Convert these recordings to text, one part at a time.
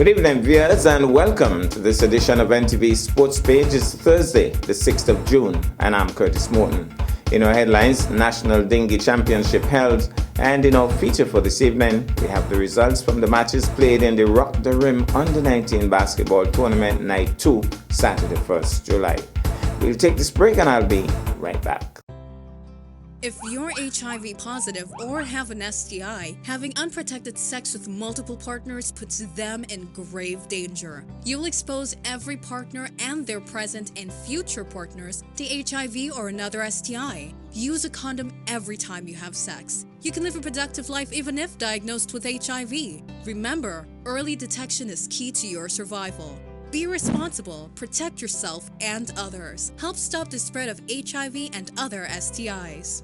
Good evening, viewers, and welcome to this edition of NTV Sports Page. It's Thursday, the 6th of June, and I'm Curtis Morton. In our headlines, National Dinghy Championship held, and in our feature for this evening, we have the results from the matches played in the Rock the Rim Under-19 Basketball Tournament Night 2, Saturday, 1st July. We'll take this break and I'll be right back. If you're HIV positive or have an STI, having unprotected sex with multiple partners puts them in grave danger. You'll expose every partner and their present and future partners to HIV or another STI. Use a condom every time you have sex. You can live a productive life even if diagnosed with HIV. Remember, early detection is key to your survival. Be responsible, protect yourself and others. Help stop the spread of HIV and other STIs.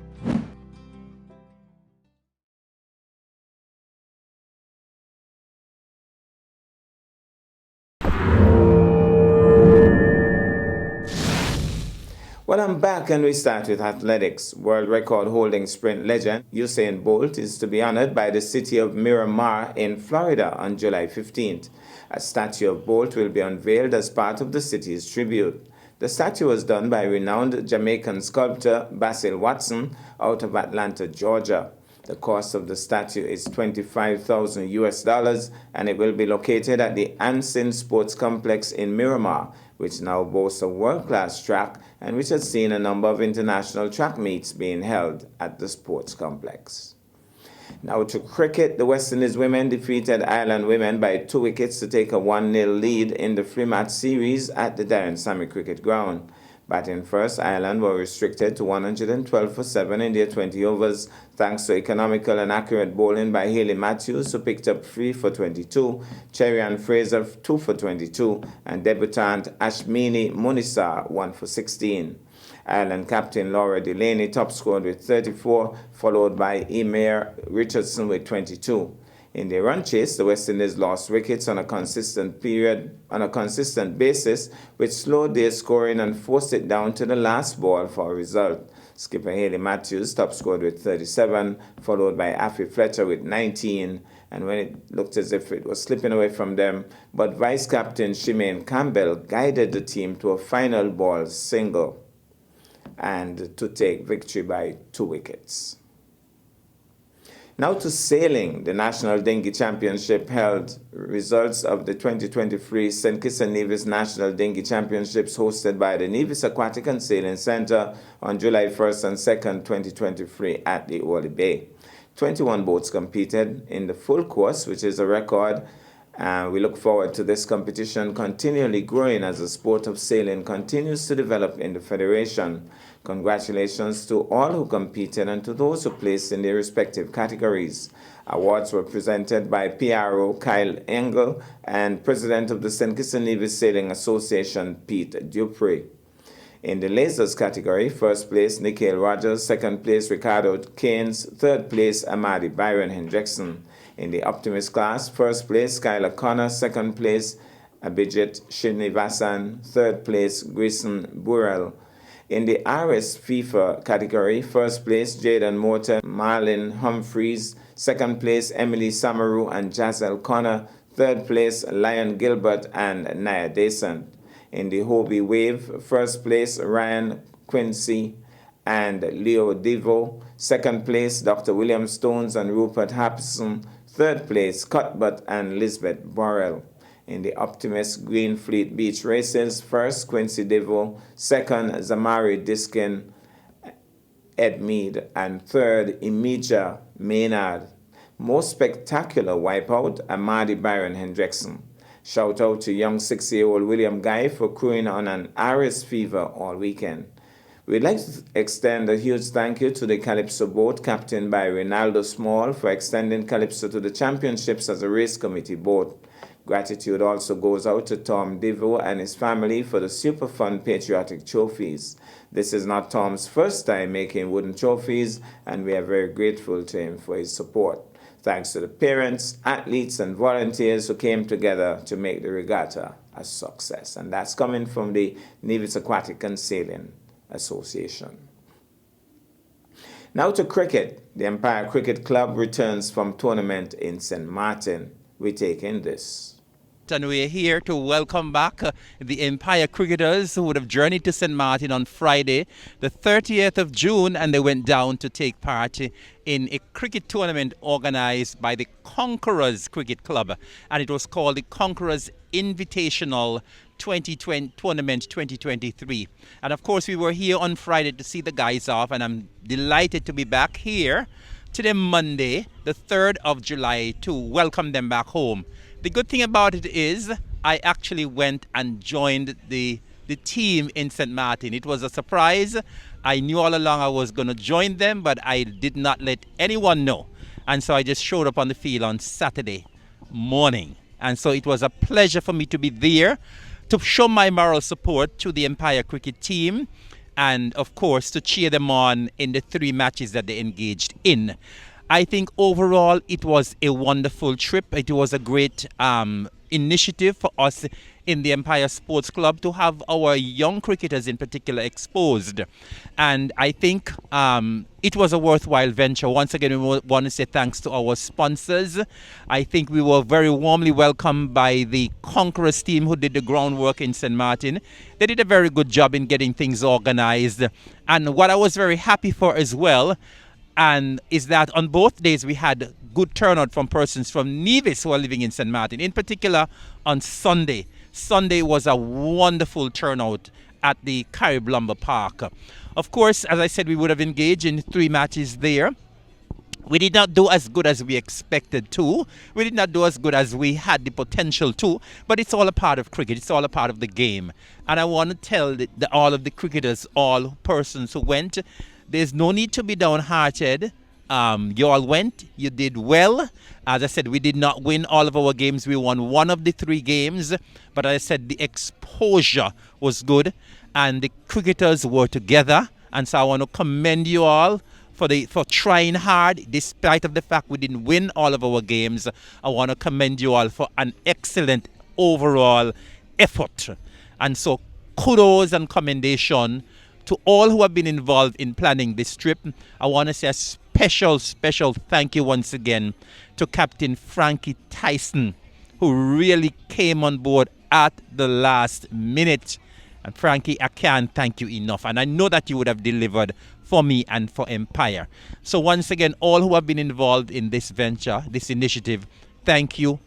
Well, I'm back and we start with athletics. World record holding sprint legend Usain Bolt is to be honored by the city of Miramar in Florida on July 15th. A statue of Bolt will be unveiled as part of the city's tribute. The statue was done by renowned Jamaican sculptor Basil Watson out of Atlanta, Georgia. The cost of the statue is $25,000 and it will be located at the Ansin Sports Complex in Miramar, which now boasts a world-class track and which has seen a number of international track meets being held at the sports complex. Now to cricket, the West Indies women defeated Ireland women by 2 wickets to take a 1-0 lead in the three-match series at the Darren Sammy Cricket Ground. Batting first, Ireland were restricted to 112 for 7 in their 20 overs, thanks to economical and accurate bowling by Hayley Matthews, who picked up 3 for 22, Cherry-Ann Fraser 2 for 22, and debutant Ashmini Munisa 1 for 16. Ireland captain Laura Delaney top scored with 34, followed by Emer Richardson with 22. In their run chase, the West Indies lost wickets on a consistent basis, which slowed their scoring and forced it down to the last ball for a result. Skipper Hayley Matthews top scored with 37, followed by Affy Fletcher with 19, and when it looked as if it was slipping away from them, but vice-captain Shemaine Campbell guided the team to a final ball single and to take victory by 2 wickets. Now to sailing. The National Dinghy Championship held. Results of the 2023 St. Kitts and Nevis National Dinghy Championships hosted by the Nevis Aquatic and Sailing Center on July 1st and 2nd, 2023 at the Orley Bay. 21 boats competed in the full course, which is a record. We look forward to this competition continually growing as the sport of sailing continues to develop in the Federation. Congratulations to all who competed and to those who placed in their respective categories. Awards were presented by PRO Kyle Engel and President of the St. Kitts and Nevis Sailing Association, Pete Dupree. In the lasers category, first place Nikhil Rogers, second place Ricardo Keynes, third place Amadi Byron Hendrickson. In the Optimist class, first place Skylar Connor, second place Abhijit Srinivasan, third place Grayson Burrell. In the RS FIFA category, first place Jaden Morton, Marlon Humphreys, second place Emily Samaru and Jazel Connor, third place Lion Gilbert and Naya Dason. In the Hobie Wave, first place Ryan Quincy and Leo Devo, second place Dr. William Stones and Rupert Hapson, third place Cuthbert and Lisbeth Borrell. In the Optimist Green Fleet Beach Races, first Quincy Devo, second Zamari Diskin Ed Mead, and third Emija Maynard. Most spectacular wipeout Amadi Byron Hendrickson. Shout out to young 6-year-old William Guy for crewing on an RS Fever all weekend. We'd like to extend a huge thank you to the Calypso boat captained by Ronaldo Small for extending Calypso to the championships as a race committee boat. Gratitude also goes out to Tom Devo and his family for the super fun patriotic trophies. This is not Tom's first time making wooden trophies, and we are very grateful to him for his support. Thanks to the parents, athletes, and volunteers who came together to make the regatta a success. And that's coming from the Nevis Aquatic and Sailing Association. Now to cricket. The Empire Cricket Club returns from tournament in St. Martin. We take in this. Cricket, and we're here to welcome back the Empire cricketers who would have journeyed to St. Martin on Friday, the 30th of June, and they went down to take part in a cricket tournament organized by the Conquerors Cricket Club, and it was called the Conquerors Invitational 2020 Tournament 2023. And of course, we were here on Friday to see the guys off, and I'm delighted to be back here today, Monday, the 3rd of July, to welcome them back home. The good thing about it is I actually went and joined the team in St. Martin. It was a surprise. I knew all along I was going to join them, but I did not let anyone know. And so I just showed up on the field on Saturday morning. And so it was a pleasure for me to be there to show my moral support to the Empire cricket team, and of course to cheer them on in the 3 matches that they engaged in. I think overall it was a wonderful trip. It was a great initiative for us in the Empire Sports Club to have our young cricketers in particular exposed. And I think it was a worthwhile venture. Once again, we want to say thanks to our sponsors. I think we were very warmly welcomed by the Conquerors team who did the groundwork in St. Martin. They did a very good job in getting things organized. And what I was very happy for as well, and is that on both days we had good turnout from persons from Nevis who are living in St. Martin. In particular, on Sunday. Sunday was a wonderful turnout at the Carib Lumber Park. Of course, as I said, we would have engaged in 3 matches there. We did not do as good as we expected to. We did not do as good as we had the potential to. But it's all a part of cricket. It's all a part of the game. And I want to tell all of the cricketers, all persons who went, there's no need to be downhearted. You all went, you did well. As I said, we did not win all of our games. We won 1 of the 3 games. But as I said, the exposure was good and the cricketers were together. And so I want to commend you all for trying hard, despite of the fact we didn't win all of our games. I want to commend you all for an excellent overall effort. And so kudos and commendation to all who have been involved in planning this trip. I want to say a special thank you once again to Captain Frankie Tyson, who really came on board at the last minute. And Frankie, I can't thank you enough. And I know that you would have delivered for me and for Empire. So once again, all who have been involved in this venture, this initiative, thank you.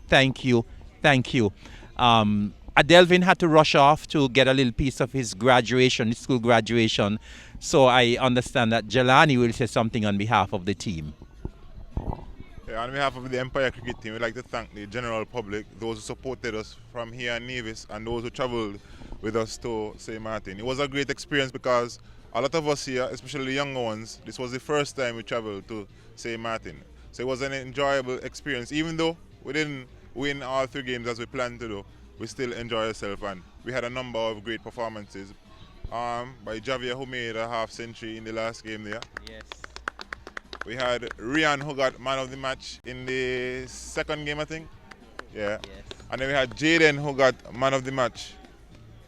Adelvin had to rush off to get a little piece of his graduation, his school graduation. So I understand that Jelani will say something on behalf of the team. Yeah, on behalf of the Empire Cricket team, we'd like to thank the general public, those who supported us from here in Nevis, and those who travelled with us to St. Martin. It was a great experience because a lot of us here, especially the younger ones, this was the first time we travelled to St. Martin. So it was an enjoyable experience. Even though we didn't win all 3 games as we planned to do, we still enjoy ourselves, and we had a number of great performances by Javier, who made a half century in the last game there. Yes. We had Rian, who got man of the match in the 2nd game, I think. Yeah. Yes. And then we had Jaden, who got man of the match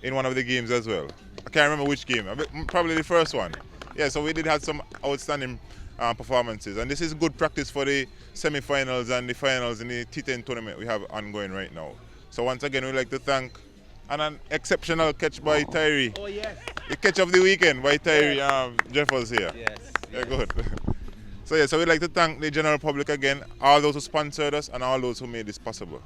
in one of the games as well. I can't remember which game, probably the first one. Yeah, so we did have some outstanding performances, and this is good practice for the semi-finals and the finals in the T10 tournament we have ongoing right now. So once again, we'd like to thank an exceptional catch by Tyree. Oh, yes. The catch of the weekend by Tyree Jeffers here. Yes. Yeah, good. So we'd like to thank the general public again, all those who sponsored us and all those who made this possible.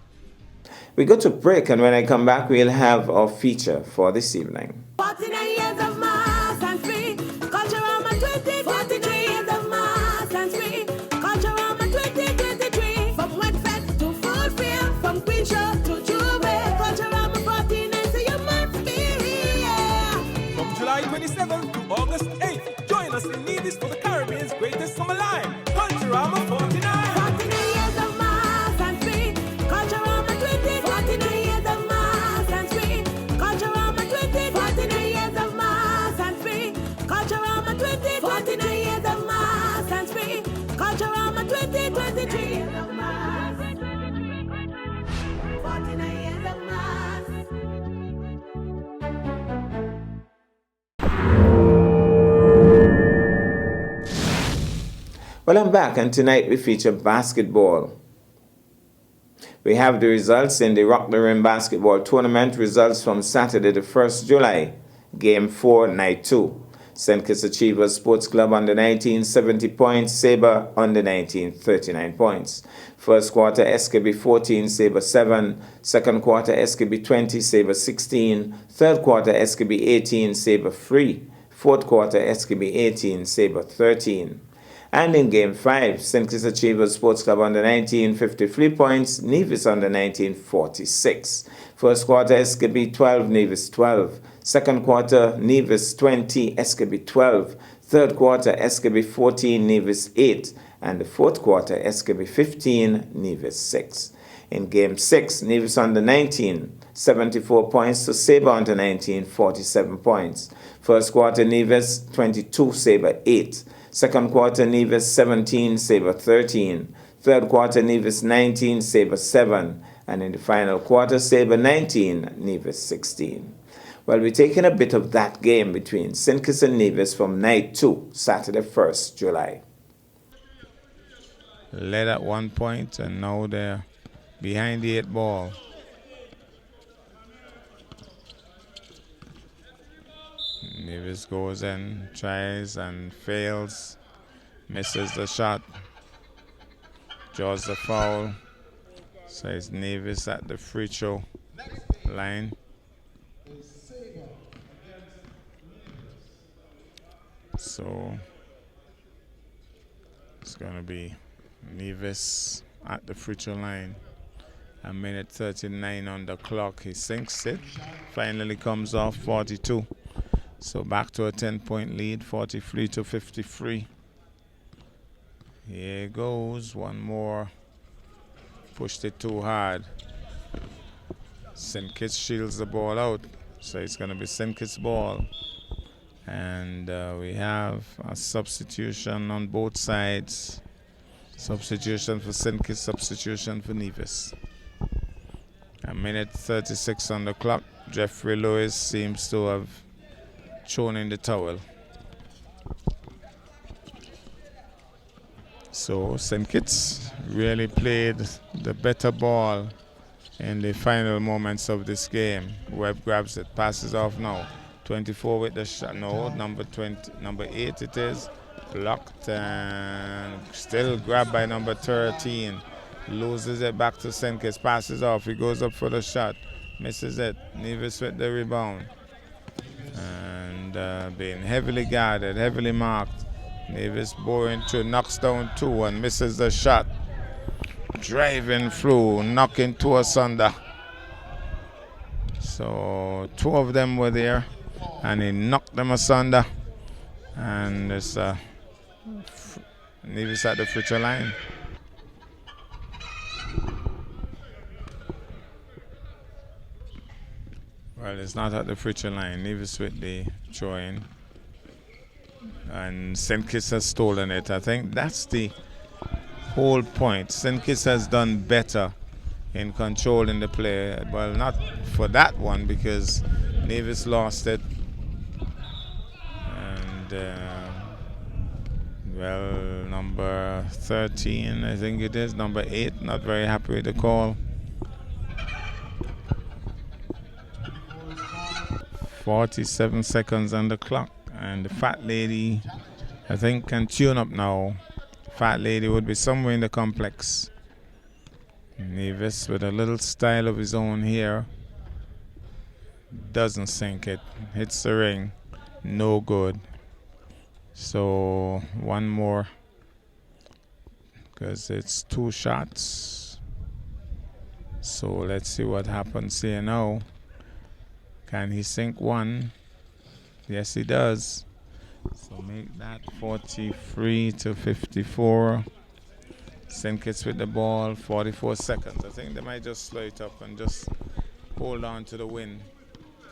We go to break, and when I come back, we'll have our feature for this evening. 49 years of mass and free, Culturama 2023 years of mass and free, Culturama 2023. From Wetfest to Fulfield, from Queen Show to Juve, Culturama 49, so you must be here. From July 27th to August 8th, join us in Nevis for the Caribbean's greatest summer line, Culturama 49. 49 years of mass and free, Culturama 20, 49 years of mass and free, Culturama 20, 49 years of mass and free, Culturama 20, 49 years of mass and free, Culturama 2023 years of mass, 49 years of mass. Well, I'm back, and tonight we feature basketball. We have the results in the Rock the Rim basketball tournament. Results from Saturday the 1st July. Game 4, Night 2. St. Kitts Achievers Sports Club under 19, 70 points. Sabre under 19, 39 points. First quarter, SKB 14, Sabre 7. Second quarter, SKB 20, Sabre 16. Third quarter, SKB 18, Sabre 3. Fourth quarter, SKB 18, Sabre 13. And in Game 5, St. Kitts Achievers Sports Club under 19, 53 points. Nevis under 19, 46. First quarter, SKB 12, Nevis 12. Second quarter, Nevis 20, SKB 12. Third quarter, SKB 14, Nevis 8. And the fourth quarter, SKB 15, Nevis 6. In Game 6, Nevis under 19, 74 points to Sabre under 19, 47 points. First quarter, Nevis 22, Sabre 8. Second quarter, Nevis 17, Sabre 13. Third quarter, Nevis 19, Sabre 7. And in the final quarter, Sabre 19, Nevis 16. Well, we're taking a bit of that game between St. Kitts and Nevis from Night 2, Saturday 1st July. Led at 1 point, and now they're behind the 8 ball. Nevis goes in, tries and fails, misses the shot, draws the foul. So it's Nevis at the free throw line. So it's going to be Nevis at the free throw line. A minute 39 on the clock. He sinks it. Finally comes off 42. So back to a 10-point lead, 43 to 53. Here goes. One more. Pushed it too hard. St. Kitts shields the ball out. So it's going to be St. Kitts ball. And we have a substitution on both sides. Substitution for St. Kitts, substitution for Nevis. A minute 36 on the clock. Jeffrey Lewis seems to have thrown in the towel. So St. Kitts really played the better ball in the final moments of this game. Webb grabs it, passes off now. 24 with the shot. No, number 8 it is. Blocked and still grabbed by number 13. Loses it back to St. Kitts, passes off. He goes up for the shot, misses it. Nevis with the rebound. And being heavily guarded, heavily marked. Nevis boring through, knocks down 2 and misses the shot. Driving through, knocking 2 asunder. So 2 of them were there, and he knocked them asunder. And it's Nevis at the free throw line. Well, it's not at the free throw line. Nevis with the throw-in. And St. Kitts has stolen it. I think that's the whole point. St. Kitts has done better in controlling the play. Well, not for that one, because Nevis lost it. And, well, number 13, I think it is. Number 8, not very happy with the call. 47 seconds on the clock. And the fat lady, I think, can tune up now. Fat lady would be somewhere in the complex. Nevis with a little style of his own here. Doesn't sink it. Hits the ring. No good. So one more, because it's 2 shots. So let's see what happens here now. Can he sink one? Yes, he does. So make that 43 to 54. St. Kitts with the ball, 44 seconds. I think they might just slow it up and just hold on to the win.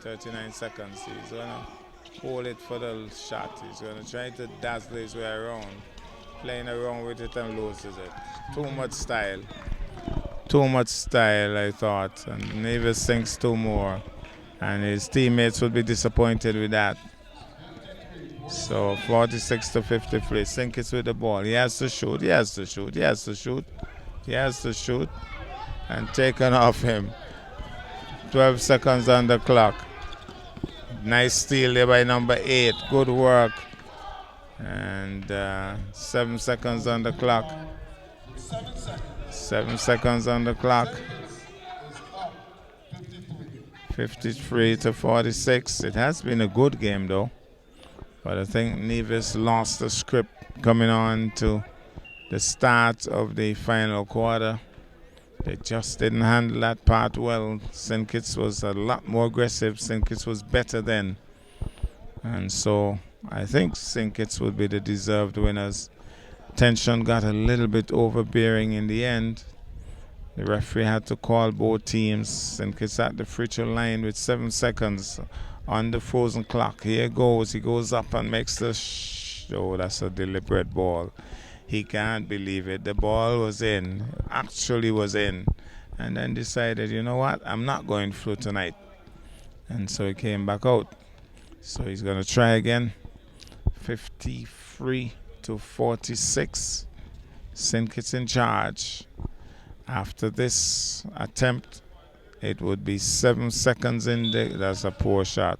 39 seconds. He's going to hold it for the shot. He's going to try to dazzle his way around. Playing around with it and loses it. Too much style. Too much style, I thought. And Nevis sinks 2 more. And his teammates would be disappointed with that. So 46 to 53. St. Kitts with the ball. He has to shoot. He has to shoot. He has to shoot. He has to shoot. and taken off him. 12 seconds on the clock. Nice steal there by number 8. Good work. And 7 seconds on the clock. 7 seconds on the clock. 53 to 46. It has been a good game though. But I think Nevis lost the script coming on to the start of the final quarter. They just didn't handle that part well. St. Kitts was a lot more aggressive. St. Kitts was better then. And so I think St. Kitts would be the deserved winners. Tension got a little bit overbearing in the end. The referee had to call both teams. St. Kitts at the free throw line with 7 seconds on the frozen clock. Here goes. He goes up and makes the oh, that's a deliberate ball. He can't believe it. The ball was in. Actually was in. And then decided, you know what? I'm not going through tonight. And so he came back out. So he's going to try again. 53 to 46. St. Kitts in charge. After this attempt, it would be 7 seconds in the... That's a poor shot.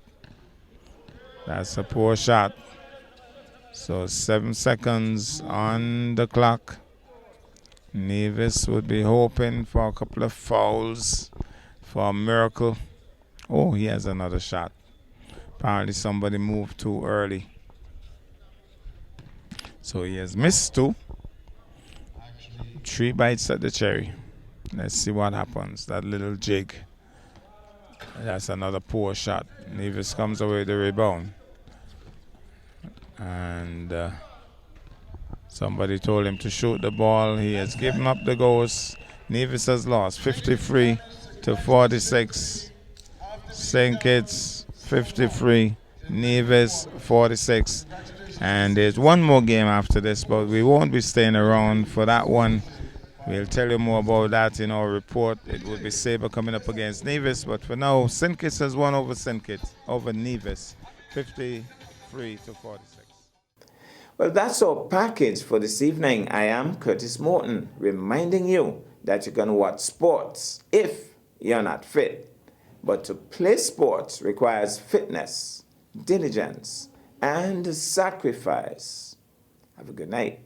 That's a poor shot. So 7 seconds on the clock. Nevis would be hoping for a couple of fouls for a miracle. Oh, he has another shot. Apparently somebody moved too early. So he has missed 2. 3 bites at the cherry. Let's see what happens. That little jig. That's another poor shot. Nevis comes away with the rebound. And somebody told him to shoot the ball. He has given up the ghost. Nevis has lost 53 to 46. St. Kitts 53. Nevis 46. And there's one more game after this, but we won't be staying around for that one. We'll tell you more about that in our report. It will be Sabre coming up against Nevis, but for now, St. Kitts has won over St. Kitts, over Nevis, 53 to 46. Well, that's our package for this evening. I am Curtis Morton, reminding you that you can watch sports if you're not fit. But to play sports requires fitness, diligence, and sacrifice. Have a good night.